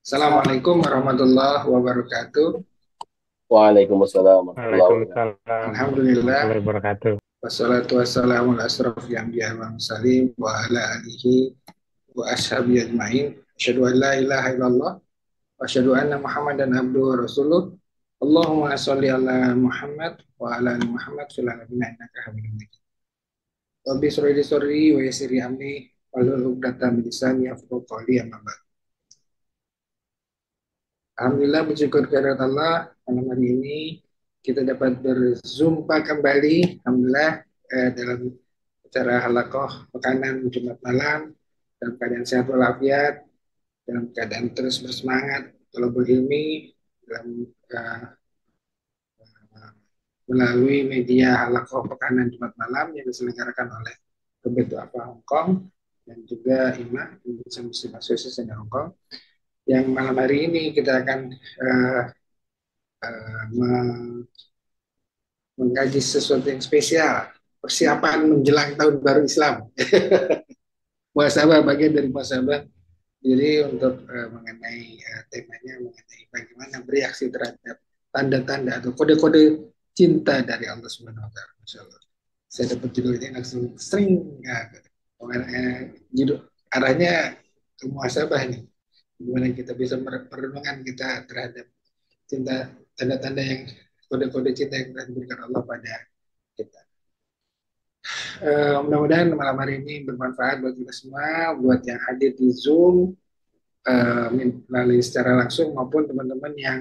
Assalamualaikum warahmatullahi wabarakatuh. Waalaikumsalam warahmatullahi wabarakatuh. Waalaikumsalam Alhamdulillah, warahmatullahi wabarakatuh. wassalatu wassalamu ala asrafil anbiya wal mursalin wa ala alihi wa ashabi ajmain. Asyhadu an la ilaha illallah wa asyhadu anna Muhammadan abduhu wa rasuluh. Allahumma sholli ala Muhammad wa ala ali Muhammad fil alamin innaka Hamidum Majid. Rabbi shrah li sadri wa yassir li amri wahlul 'uqdatam min lisani yafqahu qawli amma ba'd. Alhamdulillah bersyukur kehadirat Allah malam hari ini kita dapat berzumpa kembali. Alhamdulillah dalam acara halakoh pekanan Jumat malam dalam keadaan sehat walafiat, dalam keadaan terus bersemangat kalau berilmi dalam melalui media halakoh pekanan Jumat malam yang diselenggarakan oleh Kebetu Apa Hong Kong dan juga IMA Indonesia Muslim Association Hong Kong. Yang malam hari ini kita akan mengkaji sesuatu yang spesial, persiapan menjelang tahun baru Islam. Muhasabah, bagian dari muhasabah. Jadi untuk mengenai temanya mengenai bagaimana bereaksi terhadap tanda-tanda atau kode-kode cinta dari Allah Subhanahu Wa Taala. Masya Allah. Saya dapat judul ini langsung sering judul arahnya ke muhasabah ini. Gimana kita bisa merenungkan kita terhadap cinta, tanda-tanda yang kode-kode cinta yang telah diberikan Allah pada kita. Mudah-mudahan malam hari ini bermanfaat buat kita semua, buat yang hadir di Zoom melalui secara langsung maupun teman-teman yang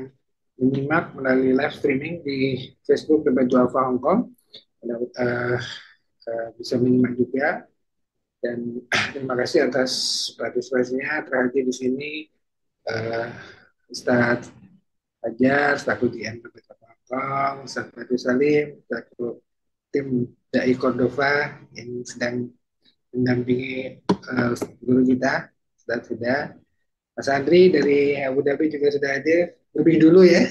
menyimak melalui live streaming di Facebook Debat Alfa Hong Kong. Bisa menyimak juga dan terima kasih atas partisipasinya terhadir di sini Ustadz Fajar, selaku GM Debat Alfa Hong Kong, Ustadz Fadil Salim, selaku tim Dai Cordova yang sedang mendampingi guru kita sudah. Mas Andri dari Abu Dhabi juga sudah hadir lebih dulu ya.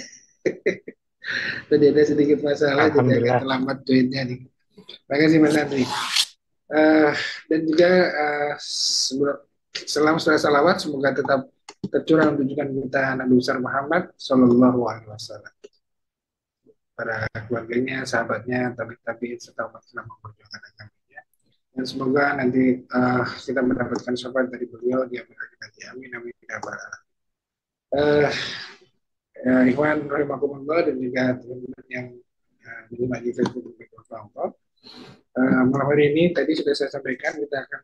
Tadi ada sedikit masalah jadi agak Alhamdulillah. terlambat joinnya nih. Terima kasih Mas Andri. Dan juga salam salawat semoga tetap tercurah untuk junjungan kita Nabi besar Muhammad Sallallahu Alaihi Wasallam, para keluarganya, sahabatnya, tapi serta umat Islam memperjuangkan agamanya. Dan semoga nanti kita mendapatkan syafaat dari beliau di akhirat nanti. Amin amin ya rabbal alamin. Ikhwan rahimakumullah dan juga teman-teman yang menyimak di Facebook kelompok. Malam hari ini tadi sudah saya sampaikan kita akan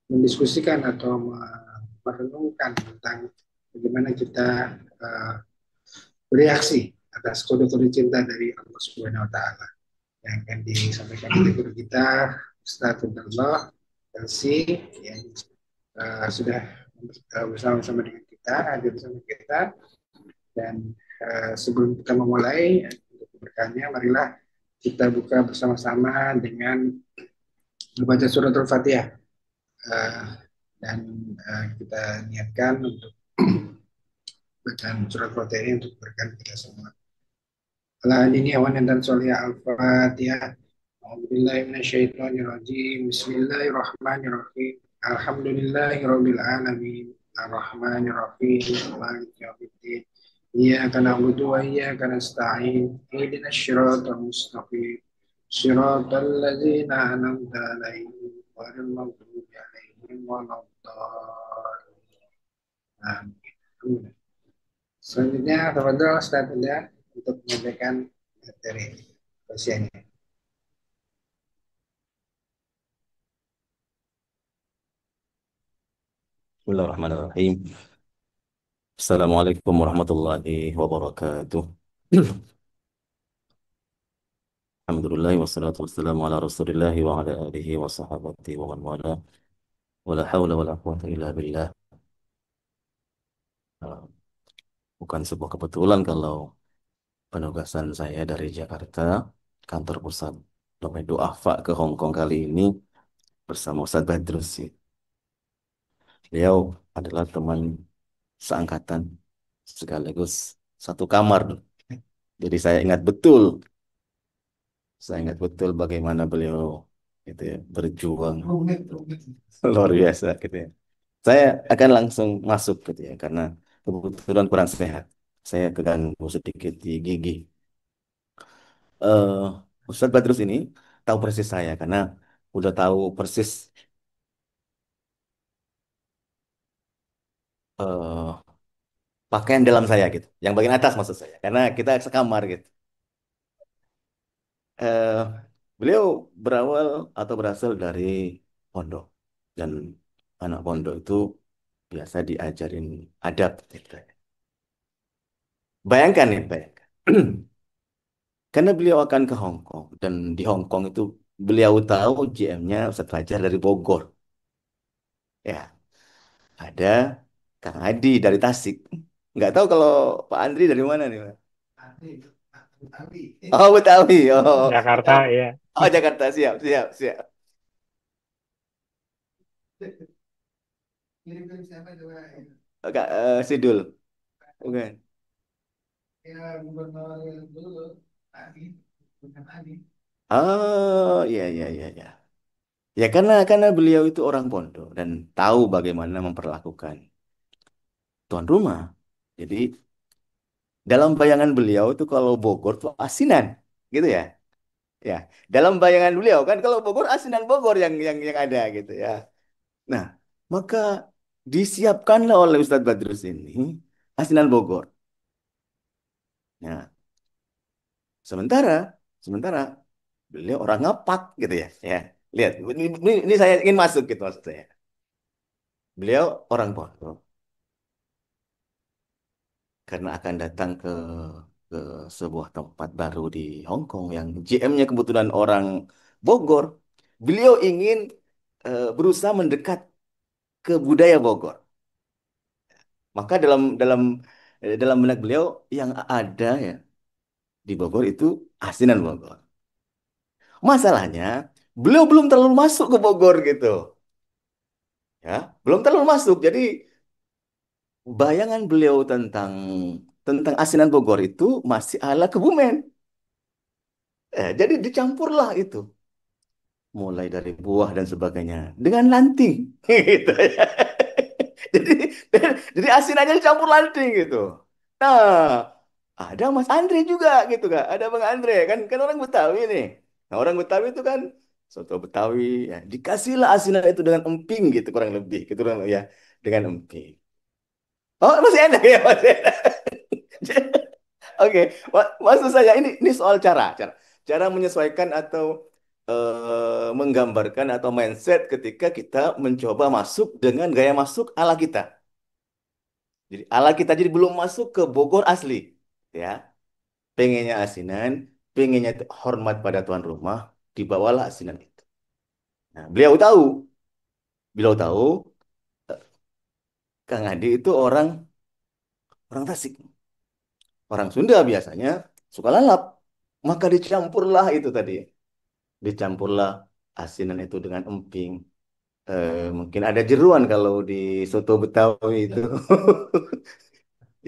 mendiskusikan atau merenungkan tentang bagaimana kita bereaksi atas kode-kode cinta dari Allah Subhanahu Wa Taala yang akan disampaikan oleh guru kita Ustaz Abdullah LC yang sudah bersama-sama dengan kita, hadir bersama kita. Dan sebelum kita memulai untuk berkanya, marilah kita buka bersama-sama dengan membaca surat Al-Fatihah dan kita niatkan untuk bacaan surat Al-Fatihah ini untuk berkah kita semua. Ala ini awan dan soliyah Al-Fatihah. A'udzubillahi minasyaitonirrajim. Bismillahirrahmanirrahim. Alhamdulillahirabbil alamin. Arrahmanirrahim. Maliki yaumiddin. Iyyaka na'budu wa iyyaka nasta'in. Ihdinas siratal mustaqim. Siratal ladzina an'amta 'alaihim ghairil maghdubi 'alaihim waladdallin. Amin. Selanjutnya, tafadhol Ustaz Anda untuk menyampaikan materi pasiennya. Bismillahirrahmanirrahim. Assalamualaikum warahmatullahi wabarakatuh. Alhamdulillah wassalatu wassalamu ala rasulillahi wa ala alihi wa sahabati wa man wala. Wala hawla wala quwata illa billah. Bukan sebuah kebetulan kalau penugasan saya dari Jakarta, kantor pusat Domain Duafa ke Hong Kong kali ini bersama Ustaz Badrus. Beliau adalah teman seangkatan sekaligus satu kamar. Jadi saya ingat betul bagaimana beliau gitu ya, berjuang luar biasa gitu ya. Saya akan langsung masuk gitu ya, karena kebetulan kurang sehat. Saya keganggu sedikit di gigi. eh Ustadz Badrus ini tahu persis saya karena udah tahu persis eh pakaian dalam saya gitu, yang bagian atas maksud saya, karena kita sekamar gitu. eh Beliau berawal atau berasal dari pondok, dan anak pondok itu biasa diajarin adab gitu. Bayangkan nih, bayangkan. Karena beliau akan ke Hong Kong, dan di Hong Kong itu beliau tahu GM-nya Ustadz Fajar dari Bogor. Ya, ada Kang Adi dari Tasik. Nggak tahu kalau Pak Andri dari mana nih, Pak? Betawi. Oh, Betawi. Oh, Jakarta siap. ya. Oh, Jakarta. Siap, siap, siap. Mirip-mirip siapa coba? Oh, Kak, Sidul. Bukan. Ya, gubernur dulu, Adi, bukan Adi. Oh, iya, iya, iya, iya. Ya, karena beliau itu orang pondok dan tahu bagaimana memperlakukan tuan rumah. Jadi, dalam bayangan beliau itu kalau Bogor tuh asinan, gitu ya. Ya, dalam bayangan beliau kan kalau Bogor asinan Bogor yang ada gitu ya. Nah, maka disiapkanlah oleh Ustadz Badrus ini asinan Bogor. Nah, sementara sementara beliau orang ngapak gitu ya. Ya, lihat ini saya ingin masuk gitu maksud saya. Beliau orang pondok karena akan datang ke sebuah tempat baru di Hong Kong yang GM-nya kebetulan orang Bogor. Beliau ingin berusaha mendekat ke budaya Bogor. Maka dalam benak beliau yang ada ya di Bogor itu asinan Bogor. Masalahnya beliau belum terlalu masuk ke Bogor gitu, ya, belum terlalu masuk. Jadi bayangan beliau tentang tentang asinan Bogor itu masih ala Kebumen. Jadi dicampurlah itu, mulai dari buah dan sebagainya dengan lanting, gitu ya. Jadi jadi asinannya dicampur lanting gitu. Nah, ada Mas Andre juga gitu kak. Ada Bang Andre kan orang Betawi nih. Nah orang Betawi itu kan soto Betawi ya dikasihlah asinan itu dengan emping gitu kurang lebih gitu kan ya, dengan emping. Oh masih enak ya masih enak. Oke, maksud saya ini soal cara cara menyesuaikan atau menggambarkan atau mindset ketika kita mencoba masuk dengan gaya masuk ala kita. Jadi ala kita jadi belum masuk ke Bogor asli, ya. Pengennya asinan, pengennya hormat pada tuan rumah, dibawalah asinan itu. Nah, beliau tahu eh, Kang Adi itu orang orang Tasik, orang Sunda biasanya suka lalap, maka dicampurlah itu tadi, dicampurlah asinan itu dengan emping. Mungkin ada jeruan kalau di soto Betawi itu.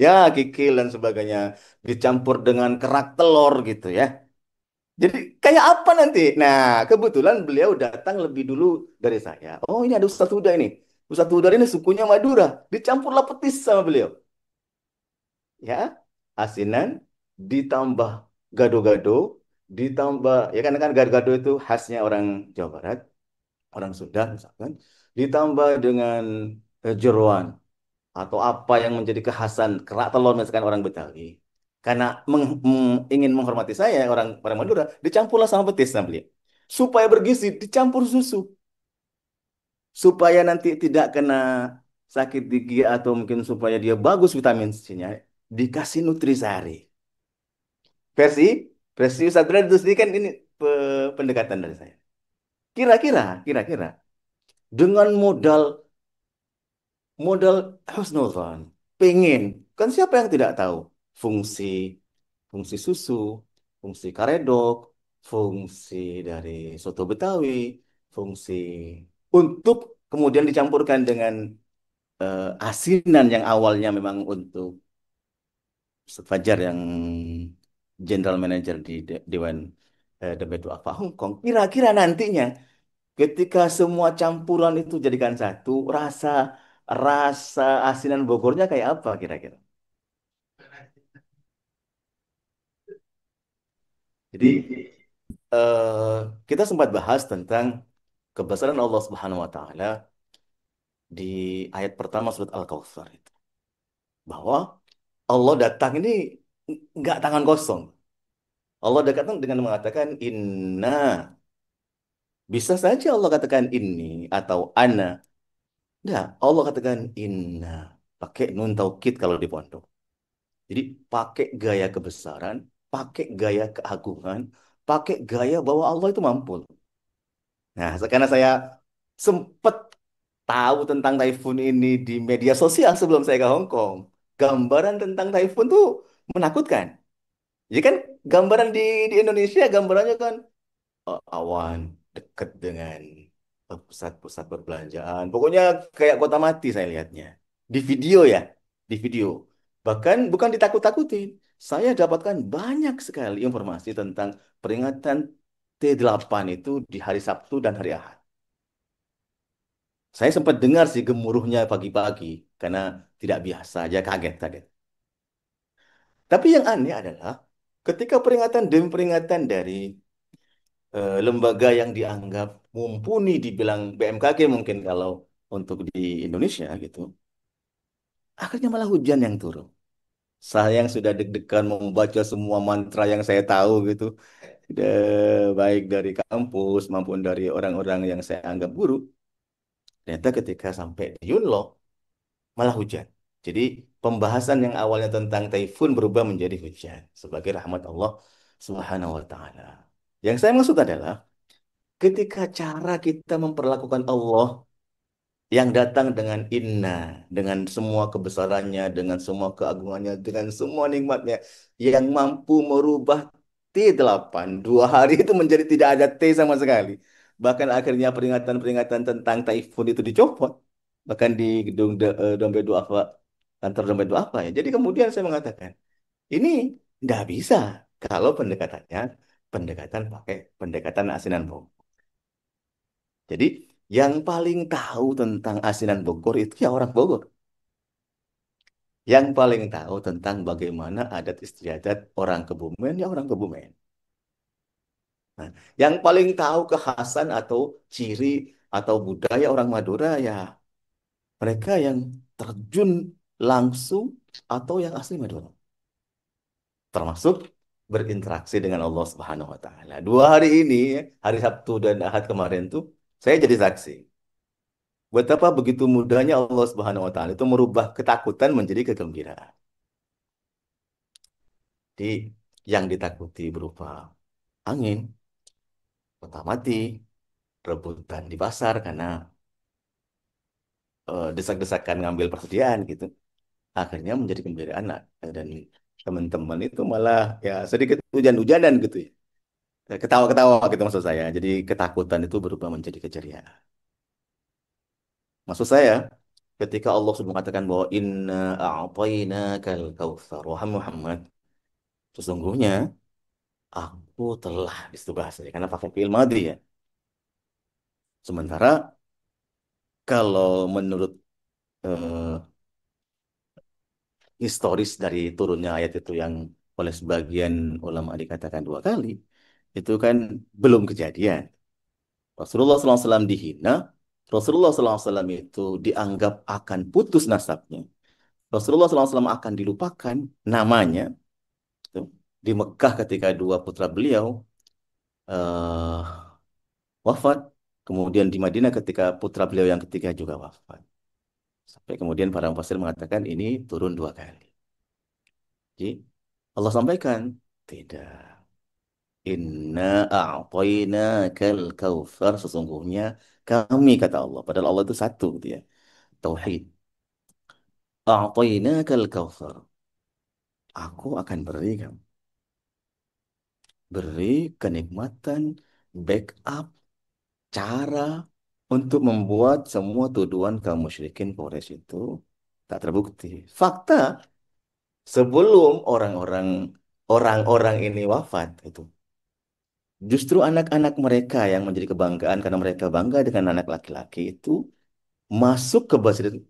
Ya, kikil dan sebagainya dicampur dengan kerak telur gitu ya. Jadi kayak apa nanti? Nah, kebetulan beliau datang lebih dulu dari saya. Oh, ini ada Ustadz Huda ini. Ustadz Huda ini sukunya Madura. Dicampurlah petis sama beliau. Ya, asinan ditambah gado-gado, ditambah ya kan gado-gado itu khasnya orang Jawa Barat, orang Sunda misalkan, ditambah dengan jeroan atau apa yang menjadi kekhasan kerak telur misalkan orang Betawi. Karena ingin menghormati saya orang orang Madura, dicampurlah sama petis sama beliau. Supaya bergizi dicampur susu, supaya nanti tidak kena sakit gigi atau mungkin supaya dia bagus vitamin C-nya, dikasih nutrisari. Versi versi Ustadz Radus ini kan ini pendekatan dari saya. Kira-kira dengan modal modal husnuzon, pengen, kan siapa yang tidak tahu fungsi fungsi susu, fungsi karedok, fungsi dari soto Betawi, fungsi untuk kemudian dicampurkan dengan asinan yang awalnya memang untuk Ustadz Fajar yang General Manager di Dewan The Duafa Hong Kong. Kira-kira nantinya ketika semua campuran itu jadikan satu, rasa rasa asinan Bogornya kayak apa kira-kira? Jadi eh, kita sempat bahas tentang kebesaran Allah Subhanahu wa taala di ayat pertama surat Al-Kautsar itu. Bahwa Allah datang ini nggak tangan kosong. Allah datang dengan mengatakan inna. Bisa saja Allah katakan ini atau ana. Nah, Allah katakan inna. Pakai nun taukid kalau di pondok. Jadi pakai gaya kebesaran, pakai gaya keagungan, pakai gaya bahwa Allah itu mampu. Nah, karena saya sempat tahu tentang Typhoon ini di media sosial sebelum saya ke Hong Kong. Gambaran tentang Typhoon tuh menakutkan. Jadi kan gambaran di Indonesia gambarannya kan awan dekat dengan pusat-pusat perbelanjaan. Pokoknya kayak kota mati saya lihatnya. Di video ya, di video. Bahkan bukan ditakut-takutin. Saya dapatkan banyak sekali informasi tentang peringatan T8 itu di hari Sabtu dan hari Ahad. Saya sempat dengar sih gemuruhnya pagi-pagi karena tidak biasa aja kaget-kaget. Tapi yang aneh adalah ketika peringatan demi peringatan dari lembaga yang dianggap mumpuni dibilang BMKG mungkin kalau untuk di Indonesia gitu, akhirnya malah hujan yang turun. Saya yang sudah deg-degan mau membaca semua mantra yang saya tahu gitu, baik dari kampus maupun dari orang-orang yang saya anggap guru, ternyata ketika sampai di Yunlo malah hujan. Jadi pembahasan yang awalnya tentang taifun berubah menjadi hujan sebagai rahmat Allah Subhanahu wa taala. Yang saya maksud adalah ketika cara kita memperlakukan Allah yang datang dengan inna, dengan semua kebesarannya, dengan semua keagungannya, dengan semua nikmatnya, yang mampu merubah T8 2 hari itu menjadi tidak ada T sama sekali. Bahkan akhirnya peringatan-peringatan tentang Taifun itu dicopot, bahkan di gedung Dompet Duafa, kantor Dompet Duafa ya. Jadi kemudian saya mengatakan, ini nggak bisa kalau pendekatannya pendekatan pakai pendekatan asinan bom. Jadi yang paling tahu tentang asinan Bogor itu ya orang Bogor. Yang paling tahu tentang bagaimana adat istiadat orang Kebumen ya orang Kebumen. Nah, yang paling tahu kekhasan atau ciri atau budaya orang Madura ya mereka yang terjun langsung atau yang asli Madura. Termasuk berinteraksi dengan Allah Subhanahu wa taala. 2 hari ini, hari Sabtu dan Ahad kemarin tuh saya jadi saksi. Betapa begitu mudahnya Allah Subhanahu wa taala itu merubah ketakutan menjadi kegembiraan. Jadi yang ditakuti berupa angin, kota mati, rebutan di pasar karena desak-desakan ngambil persediaan gitu. Akhirnya menjadi kegembiraan lah. Dan teman-teman itu malah ya sedikit hujan-hujanan gitu ya. Ketawa-ketawa gitu maksud saya. Jadi ketakutan itu berubah menjadi keceriaan. Maksud saya, ketika Allah sudah mengatakan bahwa inna a'tainakal kautsar wahai Muhammad, sesungguhnya aku telah di situ bahasanya karena pakai fi'il madhi ya. Sementara kalau menurut eh, historis dari turunnya ayat itu yang oleh sebagian ulama dikatakan 2 kali, itu kan belum kejadian. Rasulullah SAW dihina, Rasulullah SAW itu dianggap akan putus nasabnya. Rasulullah SAW akan dilupakan namanya tuh, di Mekah ketika 2 putra beliau eh, wafat, kemudian di Madinah ketika putra beliau yang ketiga juga wafat. Sampai kemudian para mufassir mengatakan ini turun 2 kali. Jadi Allah sampaikan, tidak. Inna a'tainakal kautsar sesungguhnya kami kata Allah. Padahal Allah itu satu gitu ya. Tauhid. A'tainakal kautsar. Aku akan beri kamu. Beri kenikmatan, backup, cara untuk membuat semua tuduhan kaum musyrikin Quraisy itu tak terbukti. Fakta, sebelum orang-orang ini wafat itu, justru anak-anak mereka yang menjadi kebanggaan karena mereka bangga dengan anak laki-laki itu masuk ke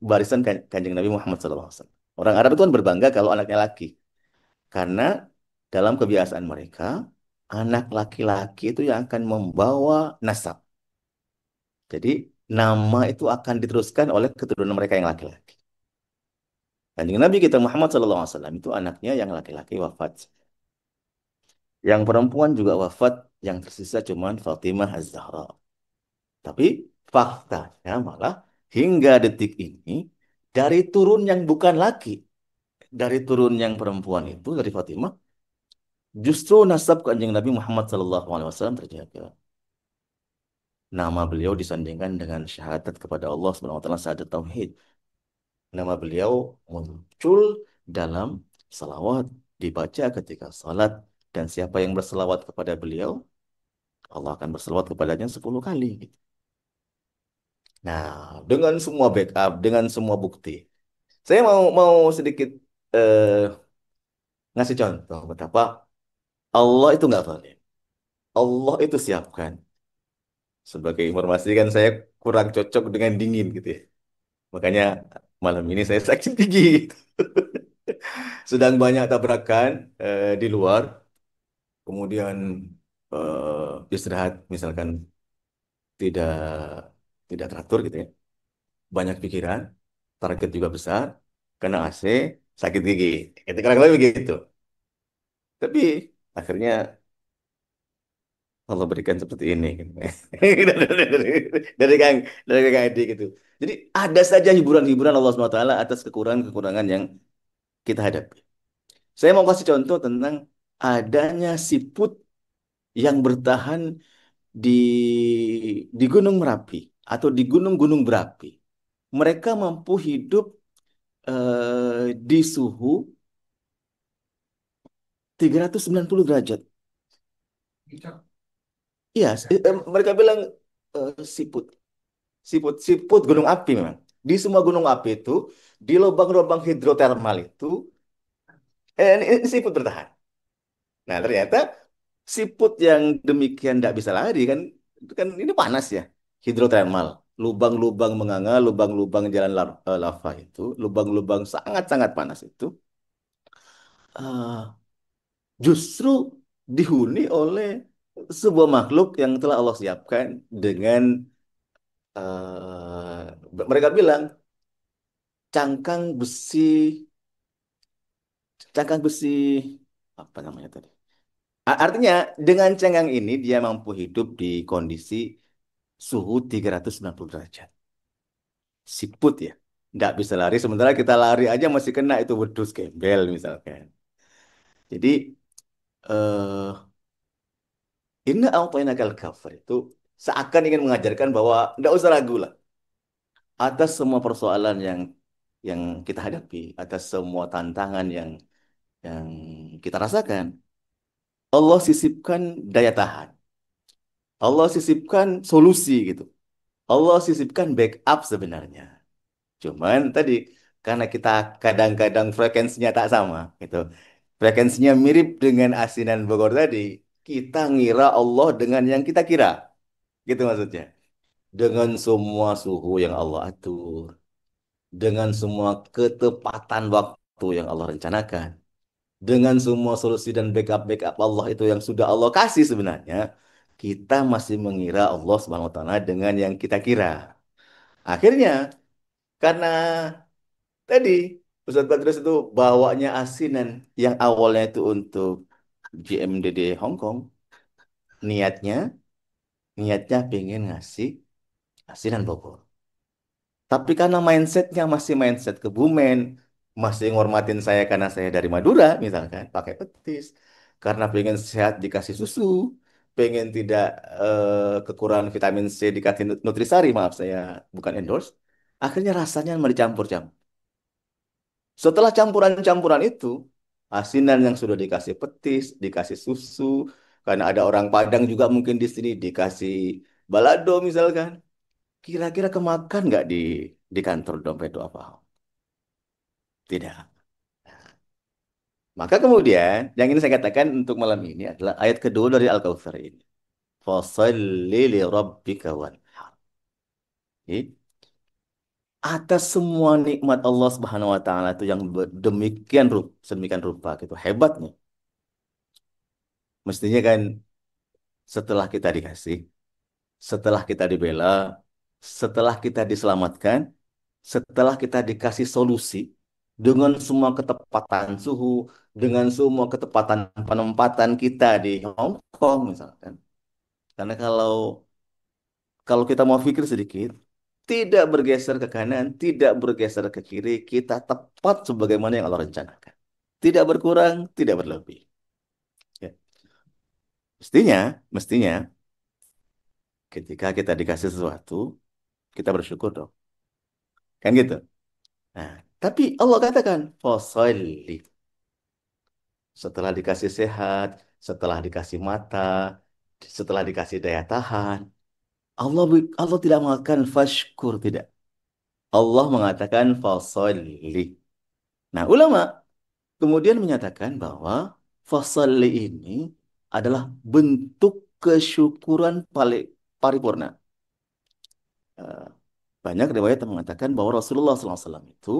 barisan Kanjeng Nabi Muhammad SAW. Orang Arab itu kan berbangga kalau anaknya laki. Karena dalam kebiasaan mereka, anak laki-laki itu yang akan membawa nasab. Jadi nama itu akan diteruskan oleh keturunan mereka yang laki-laki. Kanjeng Nabi kita Muhammad SAW itu anaknya yang laki-laki wafat. Yang perempuan juga wafat, yang tersisa cuma Fatimah Az-Zahra. Tapi faktanya malah hingga detik ini dari turun yang bukan laki, dari turun yang perempuan itu dari Fatimah, justru nasab kanjeng Nabi Muhammad SAW terjaga. Nama beliau disandingkan dengan syahadat kepada Allah Subhanahu wa taala syahadat tauhid. Nama beliau muncul dalam salawat dibaca ketika salat dan siapa yang berselawat kepada beliau, Allah akan berselawat kepadanya 10 kali. Nah, dengan semua backup, dengan semua bukti, saya mau sedikit eh, ngasih contoh betapa Allah itu nggak zalim. Allah itu siapkan. Sebagai informasi kan saya kurang cocok dengan dingin gitu ya. Makanya malam ini saya sakit gigi. Sedang banyak tabrakan di luar, kemudian istirahat misalkan tidak tidak teratur gitu ya. Banyak pikiran, target juga besar, kena AC, sakit gigi. Itu kurang lebih begitu. Tapi akhirnya Allah berikan seperti ini gitu. dari Kang dari Kang Edi gitu. Jadi ada saja hiburan-hiburan Allah SWT atas kekurangan-kekurangan yang kita hadapi. Saya mau kasih contoh tentang adanya siput yang bertahan di Gunung Merapi atau di gunung-gunung berapi. Mereka mampu hidup di suhu 390 derajat. Iya, mereka bilang siput. Siput gunung api memang. Di semua gunung api itu, di lubang-lubang hidrotermal itu, ini siput bertahan. Nah, ternyata siput yang demikian tidak bisa lari kan, itu kan ini panas ya, hidrotermal. Lubang-lubang menganga, lubang-lubang jalan lava itu, lubang-lubang sangat-sangat panas itu, eh, justru dihuni oleh sebuah makhluk yang telah Allah siapkan dengan mereka bilang cangkang besi cangkang besi apa namanya tadi? Artinya dengan cangkang ini dia mampu hidup di kondisi suhu 390 derajat. Siput ya. Nggak bisa lari, sementara kita lari aja masih kena itu wedus gembel misalkan. Jadi eh ini A'tainakal Kautsar itu seakan ingin mengajarkan bahwa nggak usah ragu lah atas semua persoalan yang kita hadapi, atas semua tantangan yang kita rasakan. Allah sisipkan daya tahan. Allah sisipkan solusi gitu. Allah sisipkan backup sebenarnya. Cuman tadi karena kita kadang-kadang frekuensinya tak sama gitu. Frekuensinya mirip dengan asinan Bogor tadi. Kita ngira Allah dengan yang kita kira. Gitu maksudnya. Dengan semua suhu yang Allah atur. Dengan semua ketepatan waktu yang Allah rencanakan. Dengan semua solusi dan backup-backup Allah itu yang sudah Allah kasih sebenarnya, kita masih mengira Allah Subhanahu wa taala dengan yang kita kira. Akhirnya karena tadi Ustadz Badrus itu bawanya asinan yang awalnya itu untuk GMDD Hong Kong, niatnya niatnya pengen ngasih asinan Bogor. Tapi karena mindsetnya masih mindset Kebumen, masih ngormatin saya karena saya dari Madura, misalkan, pakai petis. Karena pengen sehat dikasih susu, pengen tidak kekurangan vitamin C dikasih nutrisari, maaf saya bukan endorse. Akhirnya rasanya mau dicampur-campur. Setelah campuran-campuran itu, asinan yang sudah dikasih petis, dikasih susu, karena ada orang Padang juga mungkin di sini dikasih balado misalkan. Kira-kira kemakan nggak di kantor dompet apa? Tidak. Maka kemudian, yang ini saya katakan untuk malam ini adalah ayat kedua dari Al-Kautsar ini. Fasalli li rabbika wanhar. Jadi, atas semua nikmat Allah Subhanahu wa taala itu yang demikian rupa, sedemikian rupa gitu hebatnya. Mestinya kan setelah kita dikasih, setelah kita dibela, setelah kita diselamatkan, setelah kita dikasih solusi dengan semua ketepatan suhu, dengan semua ketepatan penempatan kita di Hong Kong misalkan. Karena kalau kalau kita mau pikir sedikit, tidak bergeser ke kanan, tidak bergeser ke kiri, kita tepat sebagaimana yang Allah rencanakan. Tidak berkurang, tidak berlebih. Ya. Mestinya ketika kita dikasih sesuatu, kita bersyukur dong. Kan gitu. Nah, tapi Allah katakan, "Fasalli." Setelah dikasih sehat, setelah dikasih mata, setelah dikasih daya tahan, Allah tidak mengatakan fashkur, tidak. Allah mengatakan fasalli. Nah, ulama kemudian menyatakan bahwa fasalli ini adalah bentuk kesyukuran paling paripurna. Eh, Banyak riwayat yang mengatakan bahwa Rasulullah SAW itu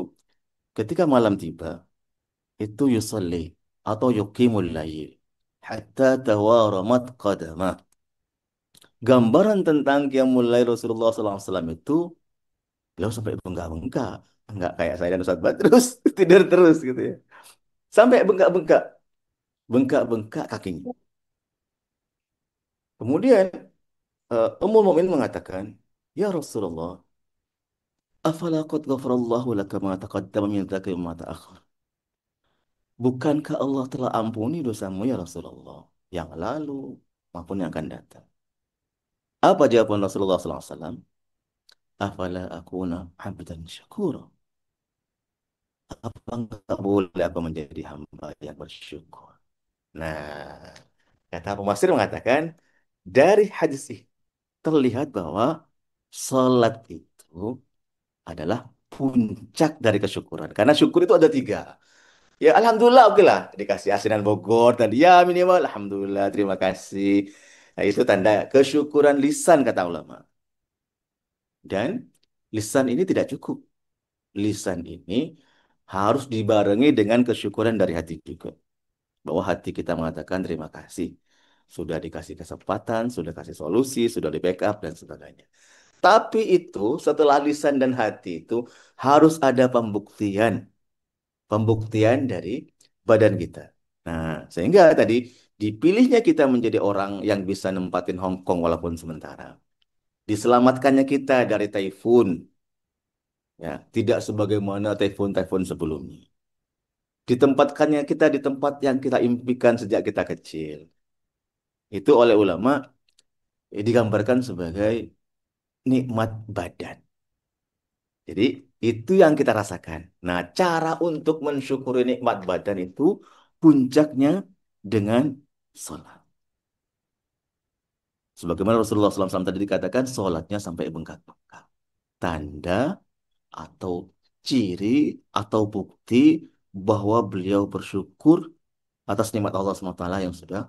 ketika malam tiba, itu yusalli atau yuqimul lail hatta tawaramat qadamah. Gambaran tentang qiyamul lail Rasulullah SAW itu beliau sampai bengkak-bengkak. Enggak kayak saya dan Ustaz Badrus tidur terus gitu ya. Sampai bengkak-bengkak, bengkak-bengkak kakinya. Kemudian Ummul Mukminin mengatakan, "Ya Rasulullah, afala qad ghafarallahu laka ma taqaddama min dzaka wa ma ta'akhkhar?" Bukankah Allah telah ampuni dosamu ya Rasulullah yang lalu maupun yang akan datang? Apa jawaban Rasulullah SAW? Afala akuna abdan syakura. Apa enggak boleh aku menjadi hamba yang bersyukur? Nah, kata pemafsir mengatakan, dari hadis ini terlihat bahwa salat itu adalah puncak dari kesyukuran. Karena syukur itu ada tiga. Ya, alhamdulillah, oke lah. Dikasih asinan Bogor tadi. Ya, minimal, alhamdulillah, terima kasih. Nah, itu tanda kesyukuran lisan, kata ulama. Dan lisan ini tidak cukup. Lisan ini harus dibarengi dengan kesyukuran dari hati juga. Bahwa hati kita mengatakan terima kasih. Sudah dikasih kesempatan, sudah kasih solusi, sudah di backup, dan sebagainya. Tapi itu setelah lisan dan hati itu harus ada pembuktian. Pembuktian dari badan kita. Nah, sehingga tadi dipilihnya kita menjadi orang yang bisa nempatin Hong Kong walaupun sementara. Diselamatkannya kita dari typhoon, ya, tidak sebagaimana typhoon-typhoon sebelumnya. Ditempatkannya kita di tempat yang kita impikan sejak kita kecil. Itu oleh ulama digambarkan sebagai nikmat badan. Jadi itu yang kita rasakan. Nah, cara untuk mensyukuri nikmat badan itu puncaknya dengan sholat. Sebagaimana Rasulullah SAW tadi dikatakan, sholatnya sampai bengkak-bengkak. Tanda atau ciri atau bukti bahwa beliau bersyukur atas nikmat Allah SWT yang sudah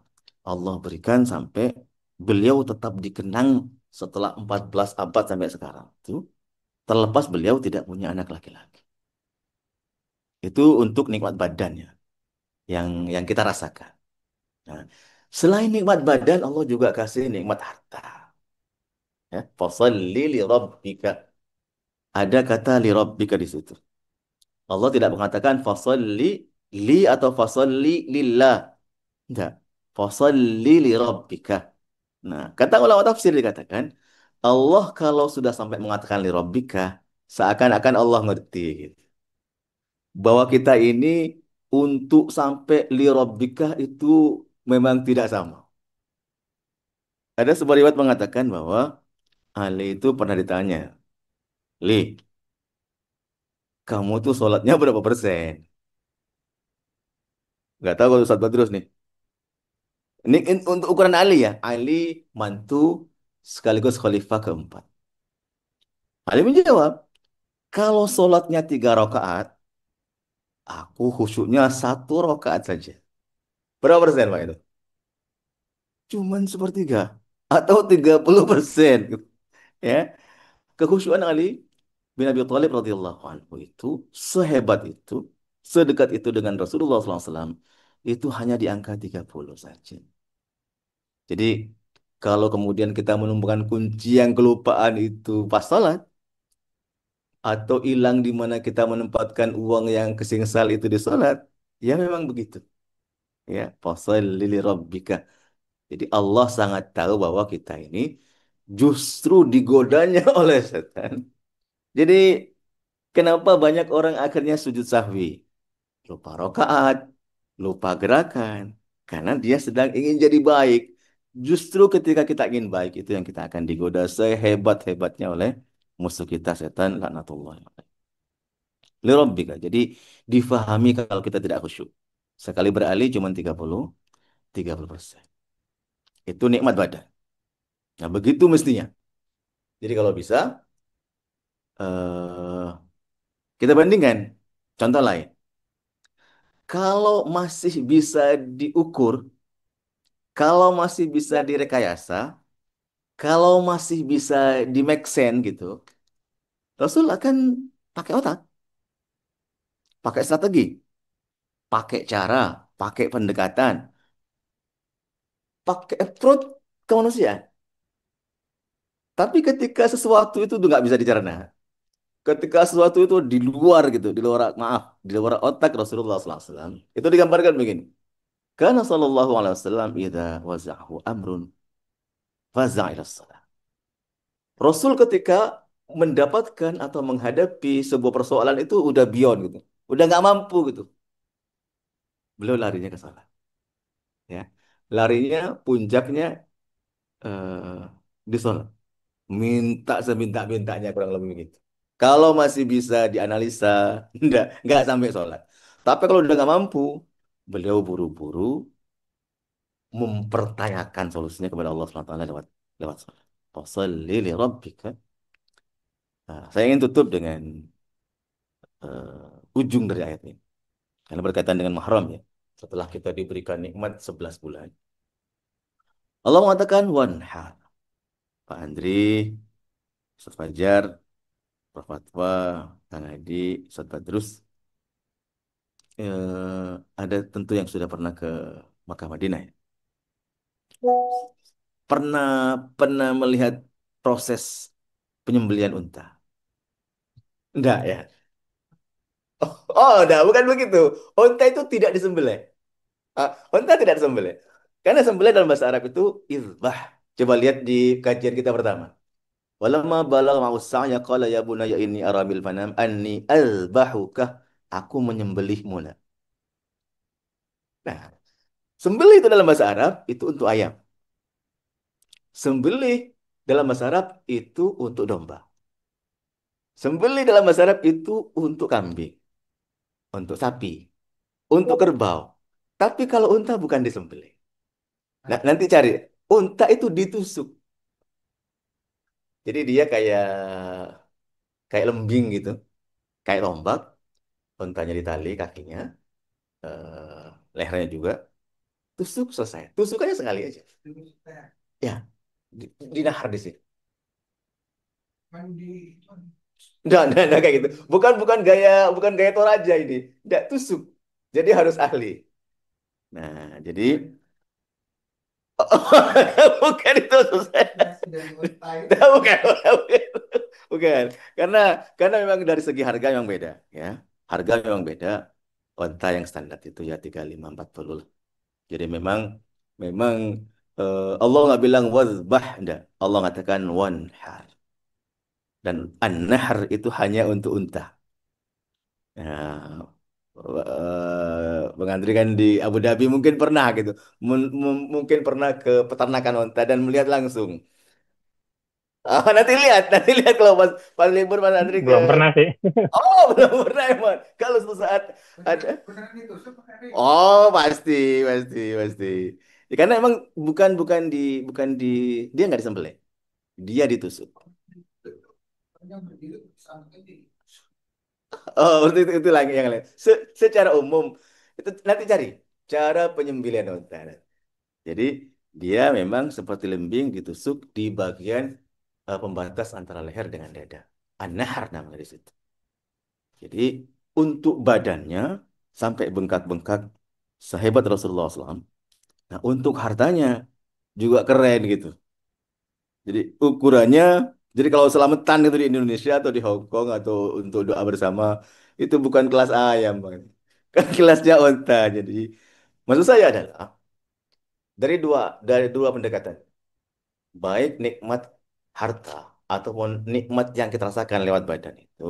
Allah berikan sampai beliau tetap dikenang setelah 14 abad sampai sekarang. Itu terlepas beliau tidak punya anak laki-laki. Itu untuk nikmat badannya yang kita rasakan. Nah, selain nikmat badan, Allah juga kasih nikmat harta. Ya, fasalli li rabbika. Ada kata li rabbika di situ. Allah tidak mengatakan fasalli li atau fasalli lillah. Enggak. Fasalli li rabbika. Nah, kata ulama tafsir dikatakan, Allah kalau sudah sampai mengatakan li rabbika, seakan-akan Allah ngerti gitu. Bahwa kita ini untuk sampai li rabbika itu memang tidak sama. Ada sebuah riwayat mengatakan bahwa Ali itu pernah ditanya, Li, kamu tuh sholatnya berapa persen? Gak tahu kalau Ustaz Badrus nih. Ini untuk ukuran Ali ya. Ali mantu sekaligus khalifah keempat. Ali menjawab, kalau sholatnya 3 rakaat, aku khusyuknya 1 rakaat saja. Berapa persen Pak itu? Cuman sepertiga atau 30%. Ya, kekhusyuan Ali bin Abi Thalib radhiyallahu anhu itu sehebat itu, sedekat itu dengan Rasulullah SAW, itu hanya di angka 30 saja. Jadi kalau kemudian kita menemukan kunci yang kelupaan itu pas salat, atau hilang di mana kita menempatkan uang yang kesingsal itu di salat, ya memang begitu. Ya, fasholli li rabbika. Jadi Allah sangat tahu bahwa kita ini justru digodanya oleh setan. Jadi kenapa banyak orang akhirnya sujud sahwi? Lupa rokaat, lupa gerakan. Karena dia sedang ingin jadi baik. Justru ketika kita ingin baik, itu yang kita akan digoda sehebat-hebatnya oleh musuh kita, setan, laknatullah. Lirabbika. Jadi difahami kalau kita tidak khusyuk. Sekali beralih cuma 30%. Itu nikmat badan. Nah, begitu mestinya. Jadi kalau bisa, eh, kita bandingkan. Contoh lain. Kalau masih bisa diukur, kalau masih bisa direkayasa, kalau masih bisa di make sense gitu, Rasul akan pakai otak, pakai strategi, pakai cara, pakai pendekatan, pakai approach ke manusia. Tapi ketika sesuatu itu tuh nggak bisa dicerna, ketika sesuatu itu di luar gitu, di luar maaf, di luar otak Rasulullah SAW, itu digambarkan begini. Karena Sallallahu Alaihi Wasallam idza wazahu amrun faza' ila shalah. Rasul ketika mendapatkan atau menghadapi sebuah persoalan itu udah beyond gitu, udah nggak mampu gitu, beliau larinya ke salat, ya, larinya puncaknya eh, di salat, minta seminta-mintanya kurang lebih begitu. Kalau masih bisa dianalisa, nggak sampai sholat. Tapi kalau udah nggak mampu, beliau buru-buru mempertanyakan solusinya kepada Allah SWT lewat lewat sholat. Fasholli li rabbika. Nah, saya ingin tutup dengan ujung dari ayat ini. Karena berkaitan dengan mahram ya. Setelah kita diberikan nikmat 11 bulan. Allah mengatakan wanhar. Pak Andri, Ustaz Fajar, Prof. Fatwa, Kang Adi, Ustaz Badrus, ada tentu yang sudah pernah ke Makkah Madinah ya. Pernah pernah melihat proses penyembelihan unta? Enggak ya? Oh, enggak, bukan begitu. Unta itu tidak disembelih. Unta tidak disembelih. Karena sembelih dalam bahasa Arab itu izbah. Coba lihat di kajian kita pertama. Walamma balagha ma'us sa'ya qala ya bunayya inni ara bil manam anni azbahuka. Aku menyembelihmu. Nah, sembelih itu dalam bahasa Arab itu untuk ayam. Sembelih dalam bahasa Arab itu untuk domba. Sembelih dalam bahasa Arab itu untuk kambing, untuk sapi, untuk kerbau. Tapi kalau unta bukan disembelih. Nah, nanti cari. Unta itu ditusuk. Jadi dia kayak kayak lembing gitu, kayak tombak. Untanya ditali kakinya, lehernya juga. Tusuk selesai. Tusukannya sekali aja. Ya, dinahar di sini. Enggak kayak gitu. Bukan bukan gaya Toraja ini. Enggak tusuk. Jadi harus ahli. Nah, jadi bukan itu susah. Nah, bukan. Bukan. Karena karena memang dari segi harga memang beda, ya. Harga memang beda. Onta yang standar itu ya 35-40 lah. Jadi memang memang Allah nggak bilang wazbah, enggak. Allah mengatakan wanhar. Dan an-nahr itu hanya untuk unta. Nah, Bang Andri kan di Abu Dhabi mungkin pernah gitu. Mungkin pernah ke peternakan onta dan melihat langsung. Ah, nanti lihat kalau pas libur Mas Andri ke. Belum pernah sih. Oh, belum pernah emang. Kalau suatu saat ada. Oh, pasti. Ya, karena emang bukan di dia nggak disembelih, dia ditusuk. Oh, itu lagi yang lain. Secara umum itu nanti cari cara penyembelihan unta. Jadi dia memang seperti lembing ditusuk di bagian pembatas antara leher dengan dada. An-Nahr namanya di situ. Jadi untuk badannya sampai bengkak-bengkak sehebat Rasulullah SAW. Nah, untuk hartanya juga keren gitu. Jadi ukurannya, jadi kalau selamatan itu di Indonesia atau di Hong Kong atau untuk doa bersama, itu bukan kelas ayam, Bang. Kan kelasnya onta. Jadi maksud saya adalah dari dua pendekatan. Baik nikmat harta ataupun nikmat yang kita rasakan lewat badan itu,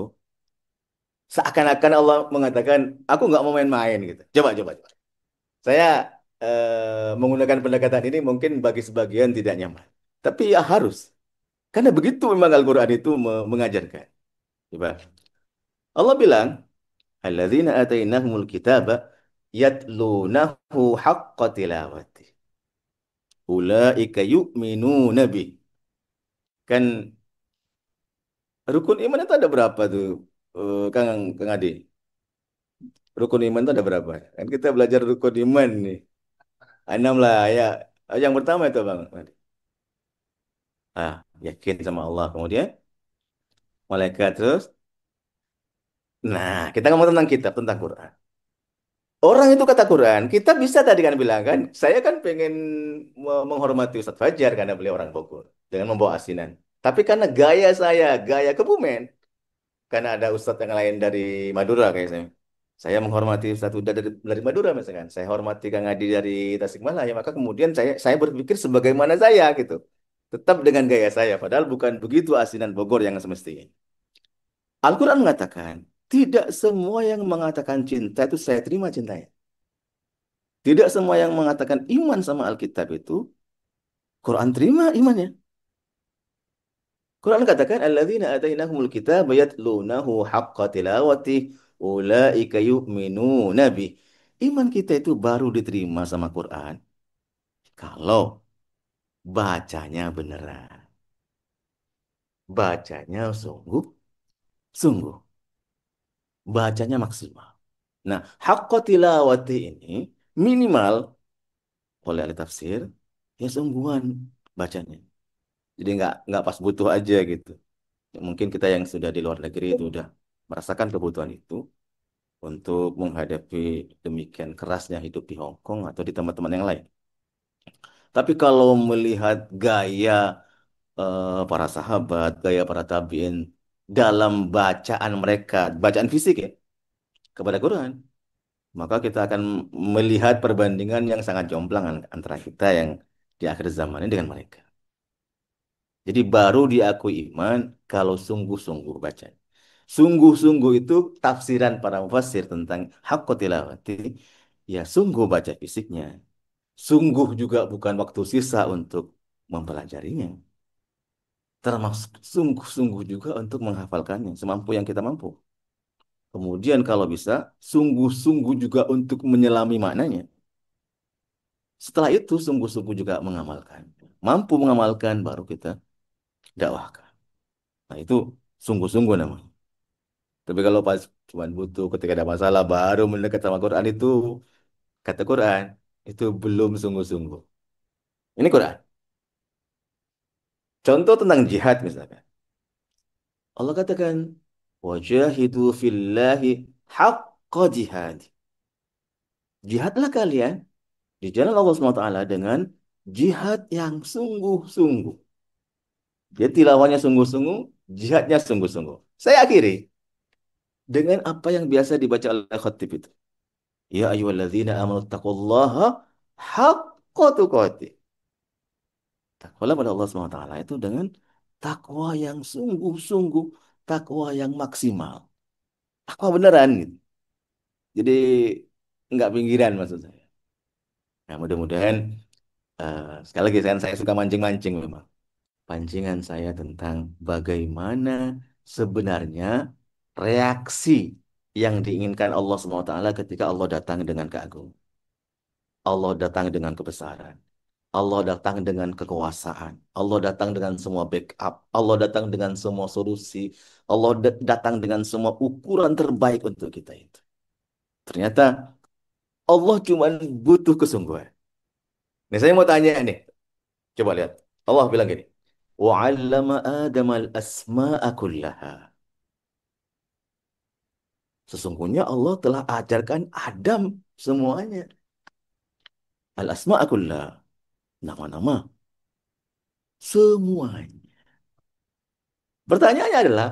seakan-akan Allah mengatakan, aku nggak mau main-main gitu. Coba, coba, coba. Saya menggunakan pendekatan ini mungkin bagi sebagian tidak nyaman. Tapi ya harus. Karena begitu memang Al-Quran itu mengajarkan. Coba. Allah bilang, Alladzina atainahumul kitaba yatlunahu haqqa tilawati. Ulaika yu'minuna bih. Kan rukun iman itu ada berapa tuh, Kang Adi? Rukun iman itu ada berapa? Kan kita belajar rukun iman nih. Enam lah ya. Yang pertama itu Bang. Yakin sama Allah. Kemudian malaikat terus. Nah, kita ngomong tentang kitab, tentang Quran. Orang itu kata Quran, kita bisa tadi kan bilang kan, saya kan pengen menghormati Ustadz Fajar karena beliau orang Bogor dengan membawa asinan. Tapi karena gaya saya, gaya Kebumen, karena ada Ustadz yang lain dari Madura kayak saya menghormati Ustadz Uda dari Madura misalkan, saya hormati Kang Adi dari Tasikmalaya, maka kemudian saya berpikir sebagaimana saya gitu, tetap dengan gaya saya, padahal bukan begitu asinan Bogor yang semestinya. Al-Quran mengatakan, tidak semua yang mengatakan cinta itu saya terima cintanya. Tidak semua yang mengatakan iman sama Alkitab itu Quran terima imannya. Quran katakan alladzina atainahumul kitaba yatlunahu haqqa tilawati ulaika yu'minuna bih. Iman kita itu baru diterima sama Quran kalau bacanya beneran. Bacanya sungguh. Bacanya maksimal. Nah, haqqa tilawati ini minimal oleh ahli tafsir ya sungguhan bacanya. Jadi nggak pas butuh aja gitu. Ya, mungkin kita yang sudah di luar negeri itu udah merasakan kebutuhan itu untuk menghadapi demikian kerasnya hidup di Hong Kong atau di tempat-tempat yang lain. Tapi kalau melihat gaya para sahabat, gaya para tabiin dalam bacaan mereka, bacaan fisik ya, kepada Quran, maka kita akan melihat perbandingan yang sangat jomplang antara kita yang di akhir zaman ini dengan mereka. Jadi baru diakui iman kalau sungguh-sungguh baca. Sungguh-sungguh itu tafsiran para mufassir tentang haqqo tilawati. Ya sungguh baca fisiknya. Sungguh juga bukan waktu sisa untuk mempelajarinya. Termasuk sungguh-sungguh juga untuk menghafalkannya semampu yang kita mampu. Kemudian kalau bisa, sungguh-sungguh juga untuk menyelami maknanya. Setelah itu sungguh-sungguh juga mengamalkan. Mampu mengamalkan baru kita dakwahkan. Nah itu sungguh-sungguh namanya. Tapi kalau pas cuma butuh ketika ada masalah baru mendekat sama Quran itu kata Quran itu belum sungguh-sungguh. Ini Quran. Contoh tentang jihad misalkan. Allah katakan wajahidu fillahi haqqa jihad. Jihadlah kalian di jalan Allah SWT dengan jihad yang sungguh-sungguh. Dia tilawahnya sungguh-sungguh, jihadnya sungguh-sungguh. Saya akhiri dengan apa yang biasa dibaca oleh khatib itu. Ya ayyuhalladzina amanu taqullaha haqqa tuqatih. Takwalah pada Allah SWT itu dengan takwa yang sungguh-sungguh, takwa yang maksimal. Takwa beneran gitu. Jadi nggak pinggiran maksud saya. Nah mudah-mudahan sekali lagi saya suka mancing-mancing memang. Pancingan saya tentang bagaimana sebenarnya reaksi yang diinginkan Allah SWT ketika Allah datang dengan keagungan. Allah datang dengan kebesaran. Allah datang dengan kekuasaan. Allah datang dengan semua backup. Allah datang dengan semua solusi. Allah datang dengan semua ukuran terbaik untuk kita itu. Ternyata Allah cuma butuh kesungguhan. Nih saya mau tanya nih. Coba lihat. Allah bilang gini. وَعَلَّمَ آدَمَ الْأَسْمَاءَ كُلَّهَا Sesungguhnya Allah telah ajarkan Adam semuanya. Al-asma'a kullah. Nama-nama. Semuanya. Pertanyaannya adalah,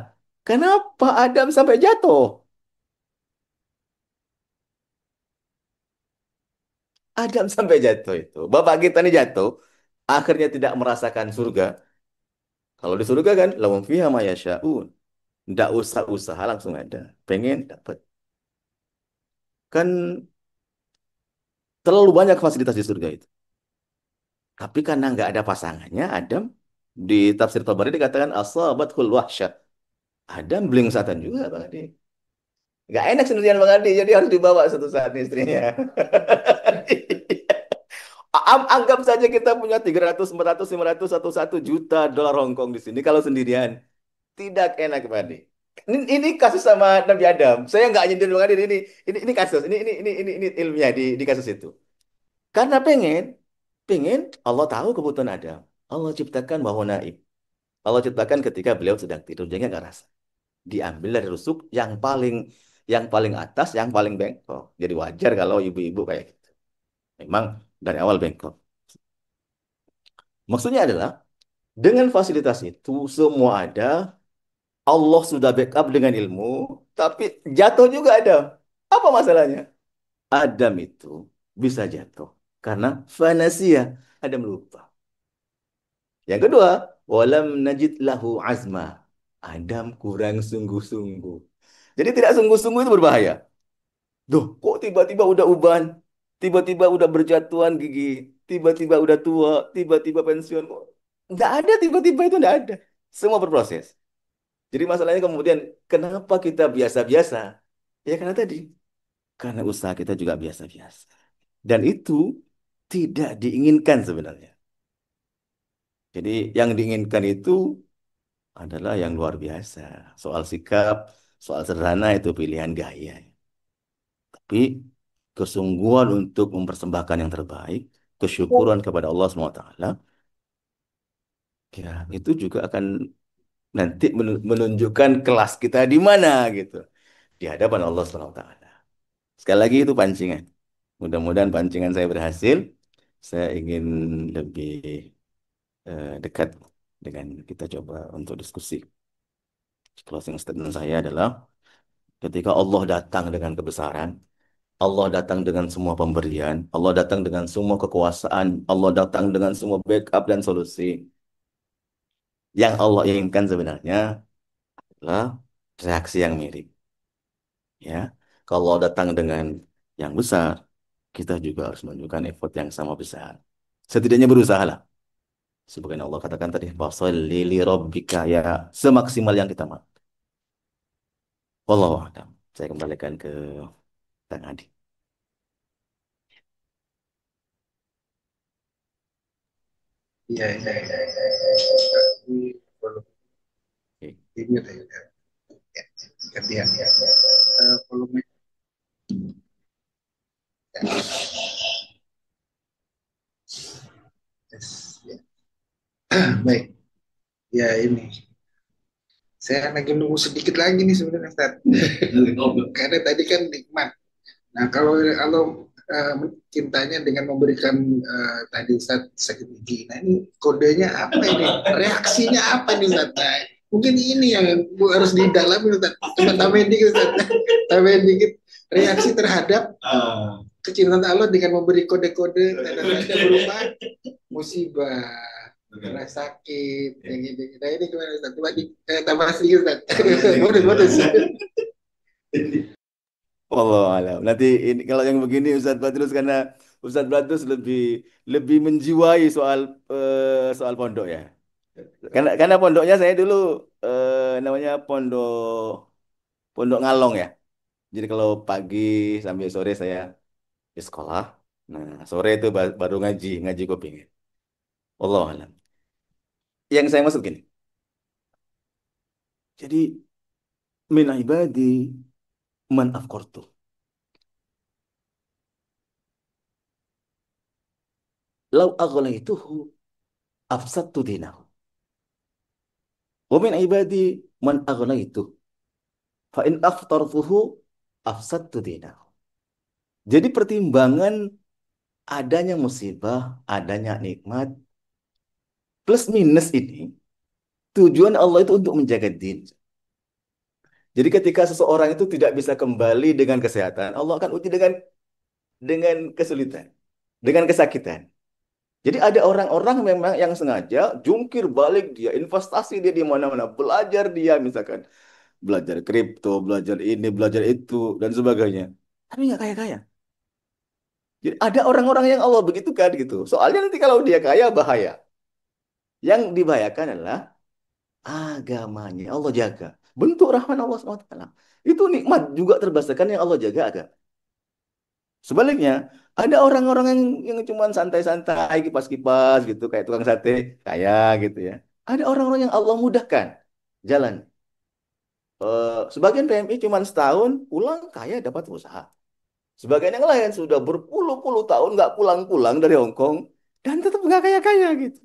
kenapa Adam sampai jatuh? Adam sampai jatuh itu. Bapak kita ini jatuh, akhirnya tidak merasakan surga. Kalau di surga kan, lahum fiha ma yasha'un. Nggak usah usaha langsung ada. Pengen dapat. Kan terlalu banyak fasilitas di surga itu. Tapi karena nggak ada pasangannya, Adam di tafsir Tabari dikatakan asabatul wahsyah. Adam belingsatan juga Bang Adi. Nggak enak sendirian Bang Adi, jadi harus dibawa satu saat nih istrinya. Anggap saja kita punya 300, 400, 500, 1 juta dolar Hong Kong di sini. Kalau sendirian, tidak enak Bang Adi. Ini kasus sama Nabi Adam. Saya nggak nyindir Bang Adi. Ini kasus. Ini ilmiah di kasus itu. Karena pengen Allah tahu kebutuhan Adam. Allah ciptakan bahwa naib. Allah ciptakan ketika beliau sedang tidur, jadi nggak rasa. Diambil dari rusuk yang paling atas, yang paling bengkok. Jadi wajar kalau ibu-ibu kayak gitu. Memang dari awal bengkok. Maksudnya adalah dengan fasilitas itu semua ada, Allah sudah backup dengan ilmu, tapi jatuh juga ada. Apa masalahnya? Adam itu bisa jatuh karena fanasia. Adam lupa. Yang kedua, walam najid lahu azma. Adam kurang sungguh-sungguh. Jadi tidak sungguh-sungguh itu berbahaya. Duh, kok tiba-tiba udah uban, tiba-tiba udah berjatuhan gigi, tiba-tiba udah tua, tiba-tiba pensiun. Nggak ada tiba-tiba itu nggak ada. Semua berproses. Jadi masalahnya kemudian kenapa kita biasa-biasa? Ya karena tadi, karena usaha kita juga biasa-biasa. Dan itu tidak diinginkan sebenarnya. Jadi yang diinginkan itu adalah yang luar biasa. Soal sikap, soal sederhana itu pilihan gaya. Tapi kesungguhan untuk mempersembahkan yang terbaik, kesyukuran kepada Allah SWT, ya itu juga akan nanti menunjukkan kelas kita di mana gitu. Di hadapan Allah SWT. Sekali lagi itu pancingan. Mudah-mudahan pancingan saya berhasil. Saya ingin lebih dekat dengan kita coba untuk diskusi. Closing statement saya adalah ketika Allah datang dengan kebesaran, Allah datang dengan semua pemberian, Allah datang dengan semua kekuasaan, Allah datang dengan semua backup dan solusi. Yang Allah inginkan sebenarnya adalah reaksi yang mirip. Ya, kalau datang dengan yang besar, kita juga harus menunjukkan effort yang sama besar. Setidaknya berusaha lah. Sebagian Allah katakan tadi, "Fasholli li rabbika," ya semaksimal yang kita mampu. Wallahu a'lam. Saya kembalikan ke Kang Adi. Iya, iya, iya. Tapi belum Oke. ini deh, ya. Gantian ya. Volume ya. Yes, ya. Baik. Ya ini. Saya lagi nunggu sedikit lagi nih sebenarnya, Ustaz. Karena tadi kan nikmat. Nah, kalau cintanya dengan memberikan tadi Ustaz sakit gigi. Nah, ini kodenya apa ini? Reaksinya apa nih Ustaz? Nah, mungkin ini yang harus didalami Ustaz. Coba tambahin dikit Ustaz. Tambahin dikit reaksi terhadap kecintaan Allah dengan memberi kode-kode tanda-tanda berupa musibah, kena sakit, yang gitu. Nah, ini gimana Ustaz? Coba tambah sedikit Ustaz. Modus-modus. Allah alam. Nanti ini, kalau yang begini Ustadz Badrus karena Ustadz Badrus lebih lebih menjiwai soal pondok ya. Karena pondoknya saya dulu namanya pondok pondok Ngalong ya. Jadi kalau pagi sampai sore saya di sekolah. Nah, sore itu baru ngaji kuping. Allah alam. Yang saya maksud gini. Jadi min ibadi man afqartu. Lau aghlaituhu afsadtu dinahu. Wa min ibadi man aghlaitu. Fa in aftartuhu afsadtu dinahu. Jadi pertimbangan adanya musibah, adanya nikmat, plus minus ini, tujuan Allah itu untuk menjaga din. Jadi ketika seseorang itu tidak bisa kembali dengan kesehatan, Allah akan uji dengan kesulitan, dengan kesakitan. Jadi ada orang-orang memang yang sengaja jungkir balik dia, investasi dia di mana-mana, belajar dia misalkan, belajar kripto, belajar ini, belajar itu, dan sebagainya. Tapi nggak kaya-kaya. Jadi ada orang-orang yang Allah begitu kan gitu. Soalnya nanti kalau dia kaya bahaya. Yang dibahayakan adalah agamanya Allah jaga. Bentuk rahman Allah SWT. Itu nikmat juga terbesarkan yang Allah jaga agama. Sebaliknya, ada orang-orang yang cuma santai-santai, kipas-kipas gitu, kayak tukang sate, kaya gitu ya. Ada orang-orang yang Allah mudahkan jalan. Sebagian PMI cuma setahun, pulang kaya dapat usaha. Sebagian yang lain sudah berpuluh-puluh tahun nggak pulang-pulang dari Hong Kong dan tetap nggak kaya-kaya gitu.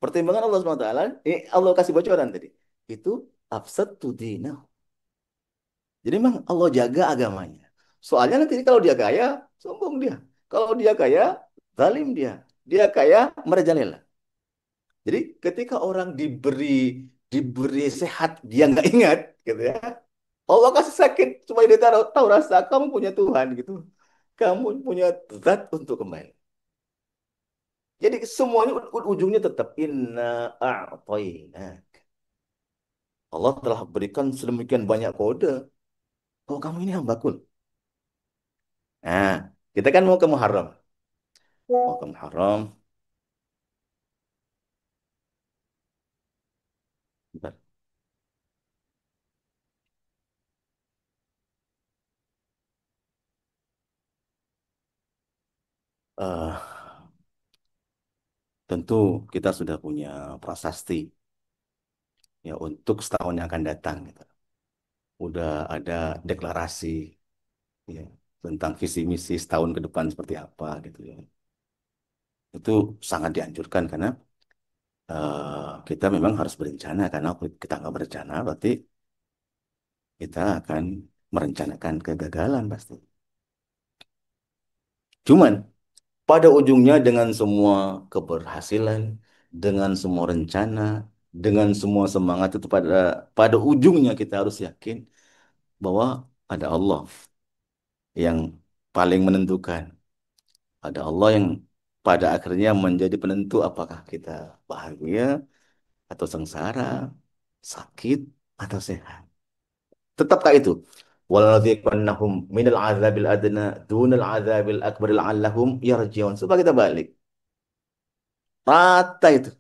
Pertimbangan Allah SWT, ini Allah kasih bocoran tadi. Itu afsad dina. Jadi memang Allah jaga agamanya. Soalnya nanti kalau dia kaya, sombong dia. Kalau dia kaya, zalim dia. Dia kaya, merajalela. Jadi ketika orang diberi sehat, dia nggak ingat, gitu ya. Allah kasih sakit supaya dia tahu rasa kamu punya Tuhan gitu. Kamu punya zat untuk kembali. Jadi semuanya ujungnya tetap inna a'tayna. Allah telah berikan sedemikian banyak kode. Oh kamu ini hambaku. Nah, kita kan mau ke Muharram. Mau ke Muharram. Bentar. Eh, tentu kita sudah punya prasasti ya untuk setahun yang akan datang. Gitu. Udah ada deklarasi ya, tentang visi misi setahun ke depan seperti apa gitu ya. Itu sangat dianjurkan karena kita memang harus berencana karena kalau kita nggak berencana berarti kita akan merencanakan kegagalan pasti. Cuman pada ujungnya dengan semua keberhasilan, dengan semua rencana, dengan semua semangat itu pada ujungnya kita harus yakin bahwa ada Allah yang paling menentukan. Ada Allah yang pada akhirnya menjadi penentu apakah kita bahagia atau sengsara, sakit atau sehat. Tetapkah itu? Waladhiqannahum minal azabil adna dunal azabil akbar la'allahum yarji'un. Coba kita balik. Rata itu.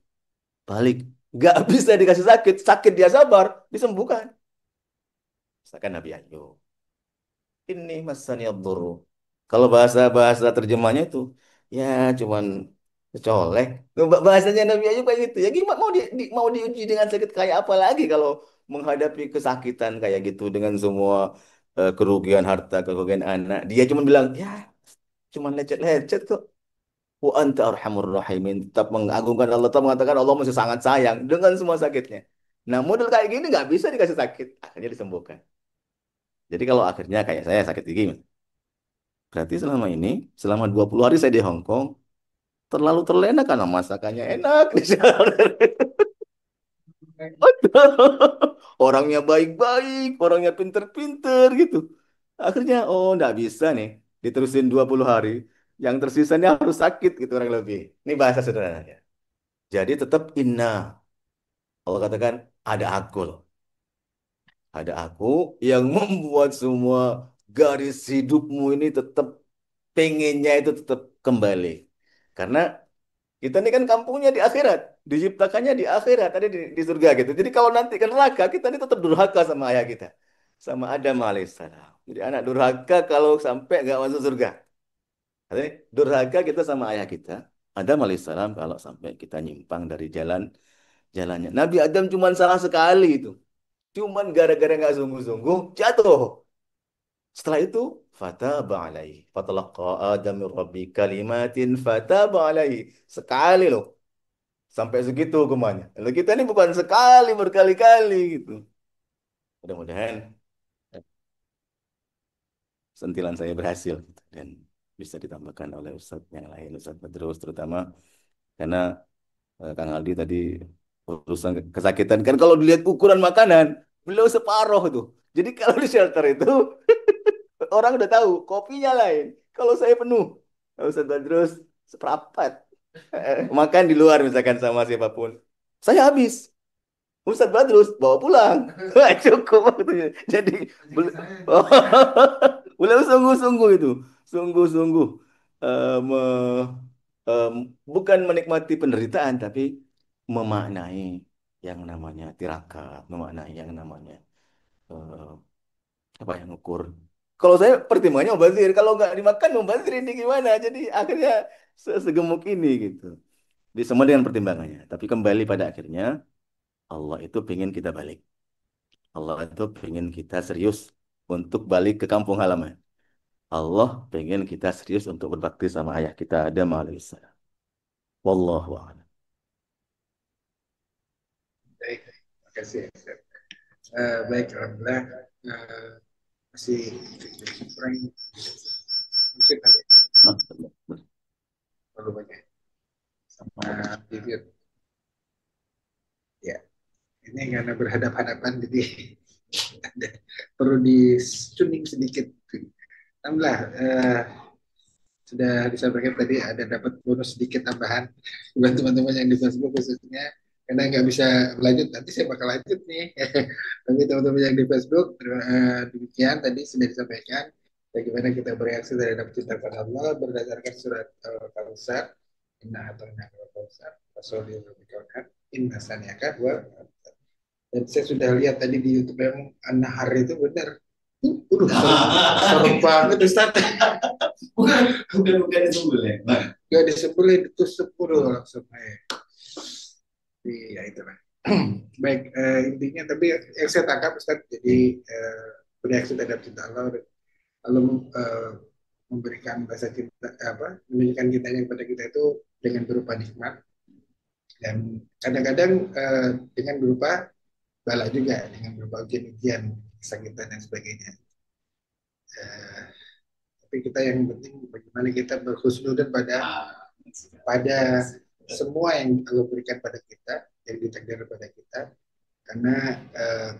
Balik. Gak bisa dikasih sakit. Sakit dia sabar. Disembuhkan. Misalkan Nabi Ayub. Ini masani dhurru. Kalau bahasa-bahasa terjemahnya itu. Ya cuman colek. Bahasanya Nabi Ayub kayak gitu. Ya gimana mau diuji dengan sakit kayak apa lagi kalau menghadapi kesakitan kayak gitu dengan semua kerugian harta, kerugian anak. Dia cuma bilang, ya cuman lecet-lecet kok. Wa anta arhamur rahimin. Tetap mengagungkan Allah. Tetap mengatakan Allah masih sangat sayang dengan semua sakitnya. Nah, model kayak gini nggak bisa dikasih sakit. Akhirnya disembuhkan. Jadi kalau akhirnya kayak saya sakit gigi, berarti selama ini, selama 20 hari saya di Hong Kong, terlalu terlena karena masakannya enak. Di sana. Orangnya baik-baik, orangnya pinter-pinter gitu. Akhirnya, oh nggak bisa nih, diterusin 20 hari. Yang tersisanya harus sakit gitu kurang lebih. Ini bahasa sederhananya. Jadi tetap inna. Allah katakan, ada aku loh. Ada aku yang membuat semua garis hidupmu ini tetap pengennya itu tetap kembali. Karena kita ini kan kampungnya di akhirat. Diciptakannya di akhirat, ada di surga gitu. Jadi kalau nanti ke neraka, kita ini tetap durhaka sama ayah kita. Sama Adam alaihissalam. Jadi anak durhaka kalau sampai nggak masuk surga. Artinya, durhaka kita sama ayah kita. Adam alaihissalam kalau sampai kita nyimpang dari jalannya. Nabi Adam cuma salah sekali itu. Cuman gara-gara nggak sungguh-sungguh jatuh. Setelah itu fataba alaihi. Fatalaqa Adam min rabbi kalimatin fataba alaihi. Sekali loh. Sampai segitu hukumannya. Lalu kita ini bukan sekali berkali-kali gitu. Mudah-mudahan sentilan saya berhasil gitu. Dan bisa ditambahkan oleh Ustadz yang lain, Ustadz Badrus terutama karena Kang Aldi tadi urusan kesakitan kan kalau dilihat ukuran makanan beliau separoh itu. Jadi kalau di shelter itu orang udah tahu kopinya lain. Kalau saya penuh, kalau Ustadz Badrus seperempat. Makan di luar misalkan sama siapapun. Saya habis. Ustadz Badrus bawa pulang. Wah, cukup waktunya. Jadi beliau sungguh-sungguh itu. Sungguh-sungguh eh, me- em, bukan menikmati penderitaan tapi memaknai yang namanya tirakat, memaknai yang namanya eh, apa yang ukur. Kalau saya pertimbangannya mubazir, kalau nggak dimakan mubazir ini gimana? Jadi akhirnya segemuk ini gitu. Jadi semua dengan pertimbangannya. Tapi kembali pada akhirnya Allah itu pengen kita balik. Allah itu pengen kita serius untuk balik ke kampung halaman. Allah pengen kita serius untuk berbakti sama ayah kita Adam alaihissalam. Wallahu a'lam. Baik, terima kasih. Baik, alhamdulillah. Eh, Masih kurang mungkin ada Nah, terlalu banyak sama bibir. Ya, ini karena berhadap-hadapan jadi ada, perlu disuning sedikit. Alhamdulillah, sudah disampaikan tadi ada dapat bonus sedikit tambahan buat teman-teman yang di Facebook khususnya karena nggak bisa lanjut nanti saya bakal lanjut nih tapi teman-teman yang di Facebook demikian tadi sudah disampaikan bagaimana kita bereaksi terhadap cinta kepada Allah berdasarkan surat Al-Kausar inna atau Al-Kausar Rasulullah inna saniaka wa dan saya sudah lihat tadi di YouTube yang An-Nahar itu benar. Serem banget Ustaz. bukan disembel ya. Gak disembelih, ditusuk dulu langsung. Ya itulah. Baik, intinya tapi yang saya tangkap Ustaz, jadi bereaksi terhadap cinta Allah, lalu memberikan bahasa cinta, menunjukkan cintanya kepada kita itu dengan berupa nikmat dan kadang-kadang dengan berupa bala juga, dengan berupa ujian-ujian, kesakitan dan sebagainya. Eh, tapi kita yang penting bagaimana kita berhusnudzon pada pada semua yang Allah berikan pada kita, yang ditakdirkan pada kita. Karena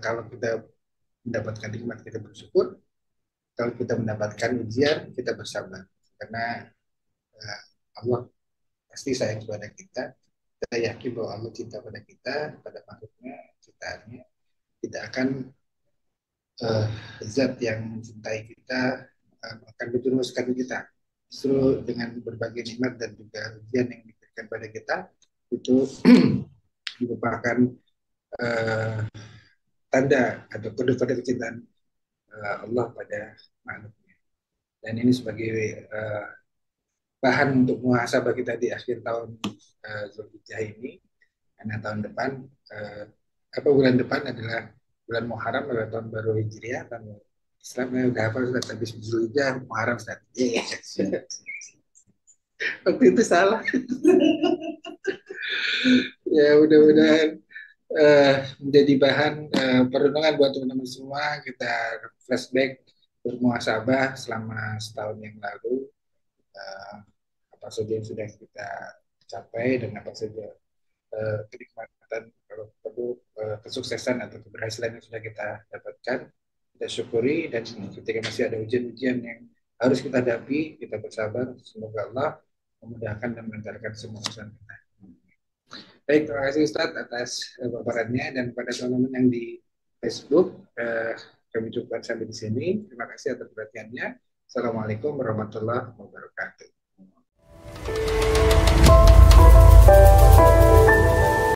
kalau kita mendapatkan nikmat kita bersyukur, kalau kita mendapatkan ujian kita bersabar. Karena uh, Allah pasti sayang kepada kita. Kita yakin bahwa Allah cinta pada kita, pada makhluknya, ciptaannya. Tidak akan uh, zat yang mencintai kita akan menjerumuskan kita. Justru dengan berbagai nikmat dan juga ujian yang diberikan pada kita itu merupakan uh, tanda atau kode-kode kecintaan Allah pada makhluknya. Dan ini sebagai bahan untuk muhasabah kita di akhir tahun Zulhijjah ini, karena tahun depan bulan depan adalah bulan Muharram adalah tahun baru Hijriah, tahun Islamnya udah apa sudah habis Zulhijjah Muharram Ustaz. Yes. Waktu itu salah. Ya mudah-mudahan menjadi bahan perenungan buat teman-teman semua. Kita flashback bermuhasabah selama setahun yang lalu, apa saja yang sudah kita capai dan apa saja kenikmatan, kalau perlu kesuksesan atau keberhasilan yang sudah kita dapatkan, kita syukuri, dan ketika masih ada ujian-ujian yang harus kita hadapi, kita bersabar. Semoga Allah memudahkan dan melancarkan semua urusan kita. Baik, terima kasih Ustadz atas paparannya, dan pada teman-teman yang di Facebook, kami cukupkan sampai di sini. Terima kasih atas perhatiannya. Assalamualaikum warahmatullahi wabarakatuh.